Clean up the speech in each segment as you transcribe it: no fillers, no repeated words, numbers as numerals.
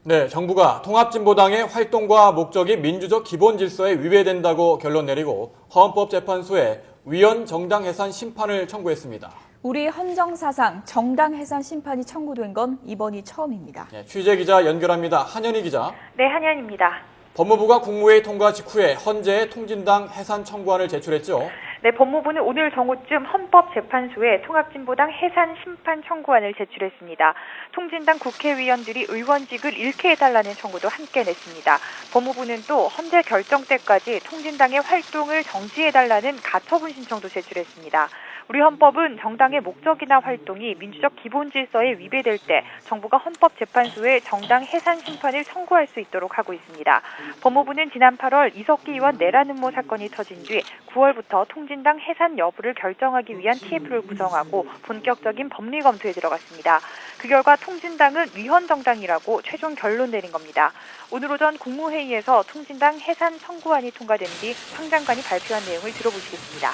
네, 정부가 통합진보당의 활동과 목적이 민주적 기본 질서에 위배된다고 결론 내리고 헌법재판소에 위헌 정당 해산 심판을 청구했습니다. 우리 헌정사상 정당 해산 심판이 청구된 건 이번이 처음입니다. 네, 취재기자 연결합니다. 한현희 기자. 네, 한현입니다. 법무부가 국무회의 통과 직후에 헌재에 통진당 해산 청구안을 제출했죠. 네, 법무부는 오늘 정오쯤 헌법재판소에 통합진보당 해산 심판 청구안을 제출했습니다. 통진당 국회의원들이 의원직을 잃게 해달라는 청구도 함께 냈습니다. 법무부는 또 헌재 결정 때까지 통진당의 활동을 정지해달라는 가처분 신청도 제출했습니다. 우리 헌법은 정당의 목적이나 활동이 민주적 기본 질서에 위배될 때 정부가 헌법재판소에 정당 해산 심판을 청구할 수 있도록 하고 있습니다. 법무부는 지난 8월 이석기 의원 내란 음모 사건이 터진 뒤 9월부터 통진당 해산 여부를 결정하기 위한 TF를 구성하고 본격적인 법리 검토에 들어갔습니다. 그 결과 통진당은 위헌 정당이라고 최종 결론 내린 겁니다. 오늘 오전 국무회의에서 통진당 해산 청구안이 통과된 뒤 황 장관이 발표한 내용을 들어보시겠습니다.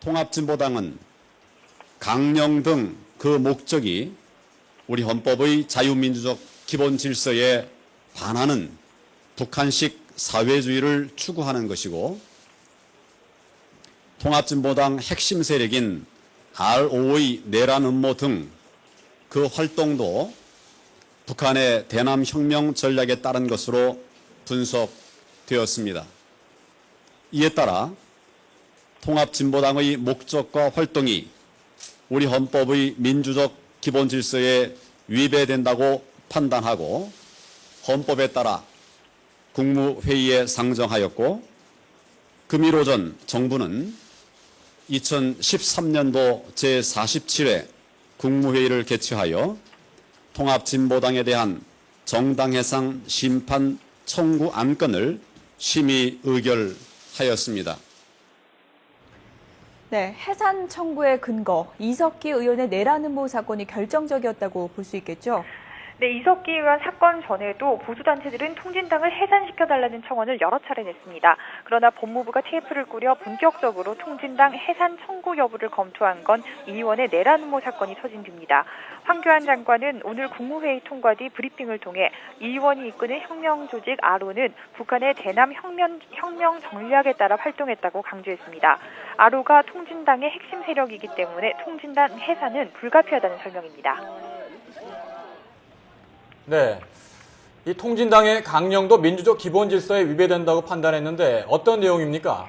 통합진보당은 강령 등 그 목적이 우리 헌법의 자유민주적 기본 질서에 반하는 북한식 사회주의를 추구하는 것이고, 통합진보당 핵심 세력인 RO의 내란 음모 등 그 활동도 북한의 대남혁명 전략에 따른 것으로 분석되었습니다. 이에 따라 통합진보당의 목적과 활동이 우리 헌법의 민주적 기본 질서에 위배된다고 판단하고 헌법에 따라 국무회의에 상정하였고, 금일 오전 정부는 2013년도 제47회 국무회의를 개최하여 통합진보당에 대한 정당해산 심판 청구 안건을 심의 의결하였습니다. 네, 해산 청구의 근거, 이석기 의원의 내란 음모 사건이 결정적이었다고 볼 수 있겠죠? 네, 이석기 의원 사건 전에도 보수단체들은 통진당을 해산시켜달라는 청원을 여러 차례 냈습니다. 그러나 법무부가 TF를 꾸려 본격적으로 통진당 해산 청구 여부를 검토한 건 이 의원의 내란 음모 사건이 터진 뒤입니다. 황교안 장관은 오늘 국무회의 통과 뒤 브리핑을 통해 이 의원이 이끄는 혁명조직 RO는 북한의 대남 혁명 전략에 따라 활동했다고 강조했습니다. RO가 통진당의 핵심 세력이기 때문에 통진당 해산은 불가피하다는 설명입니다. 네, 이 통진당의 강령도 민주적 기본 질서에 위배된다고 판단했는데 어떤 내용입니까?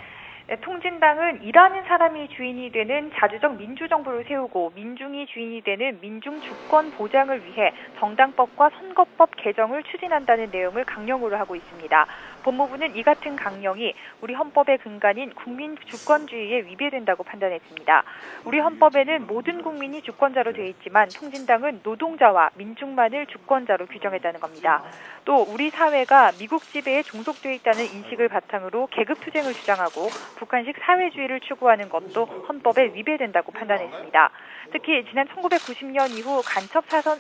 네, 통진당은 일하는 사람이 주인이 되는 자주적 민주정부를 세우고 민중이 주인이 되는 민중 주권 보장을 위해 정당법과 선거법 개정을 추진한다는 내용을 강령으로 하고 있습니다. 법무부는 이 같은 강령이 우리 헌법의 근간인 국민 주권주의에 위배된다고 판단했습니다. 우리 헌법에는 모든 국민이 주권자로 되어 있지만 통진당은 노동자와 민중만을 주권자로 규정했다는 겁니다. 또 우리 사회가 미국 지배에 종속되어 있다는 인식을 바탕으로 계급투쟁을 주장하고 북한식 사회주의를 추구하는 것도 헌법에 위배된다고 판단했습니다. 특히 지난 1990년 이후 간첩 사건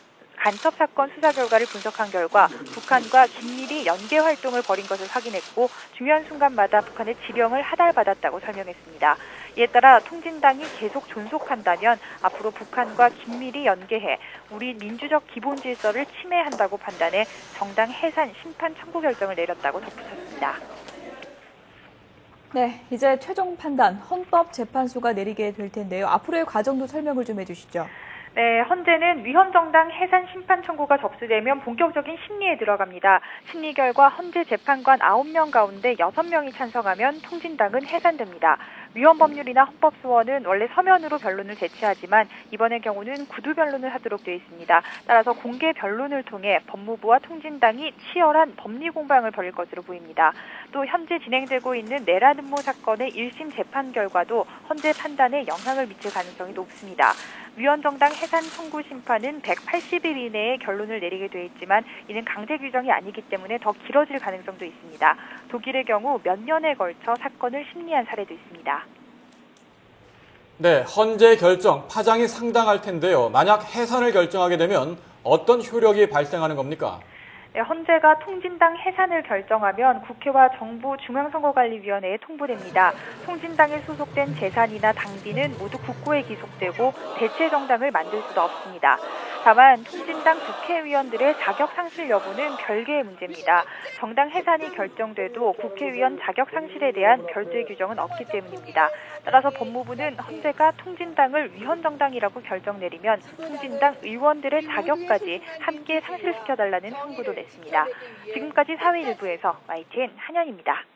수사 결과를 분석한 결과 북한과 긴밀히 연계 활동을 벌인 것을 확인했고 중요한 순간마다 북한의 지령을 하달받았다고 설명했습니다. 이에 따라 통진당이 계속 존속한다면 앞으로 북한과 긴밀히 연계해 우리 민주적 기본 질서를 침해한다고 판단해 정당 해산 심판 청구 결정을 내렸다고 덧붙였습니다. 네, 이제 최종 판단 헌법재판소가 내리게 될 텐데요. 앞으로의 과정도 설명을 좀 해주시죠. 네, 헌재는 위헌정당 해산 심판 청구가 접수되면 본격적인 심리에 들어갑니다. 심리 결과 헌재 재판관 9명 가운데 6명이 찬성하면 통진당은 해산됩니다. 위헌법률이나 헌법소원은 원래 서면으로 변론을 제시하지만 이번의 경우는 구두 변론을 하도록 되어 있습니다. 따라서 공개 변론을 통해 법무부와 통진당이 치열한 법리 공방을 벌일 것으로 보입니다. 또 현재 진행되고 있는 내란 음모 사건의 1심 재판 결과도 헌재 판단에 영향을 미칠 가능성이 높습니다. 위헌정당 해산 청구 심판은 180일 이내에 결론을 내리게 돼 있지만 이는 강제 규정이 아니기 때문에 더 길어질 가능성도 있습니다. 독일의 경우 몇 년에 걸쳐 사건을 심리한 사례도 있습니다. 네, 헌재 결정 파장이 상당할 텐데요. 만약 해산을 결정하게 되면 어떤 효력이 발생하는 겁니까? 네, 헌재가 통진당 해산을 결정하면 국회와 정부 중앙선거관리위원회에 통보됩니다. 통진당에 소속된 재산이나 당비는 모두 국고에 기속되고 대체 정당을 만들 수도 없습니다. 다만 통진당 국회의원들의 자격 상실 여부는 별개의 문제입니다. 정당 해산이 결정돼도 국회의원 자격 상실에 대한 별도의 규정은 없기 때문입니다. 따라서 법무부는 헌재가 통진당을 위헌정당이라고 결정 내리면 통진당 의원들의 자격까지 함께 상실시켜달라는 청구도 냈습니다. 지금까지 사회 일부에서 YTN 한현입니다.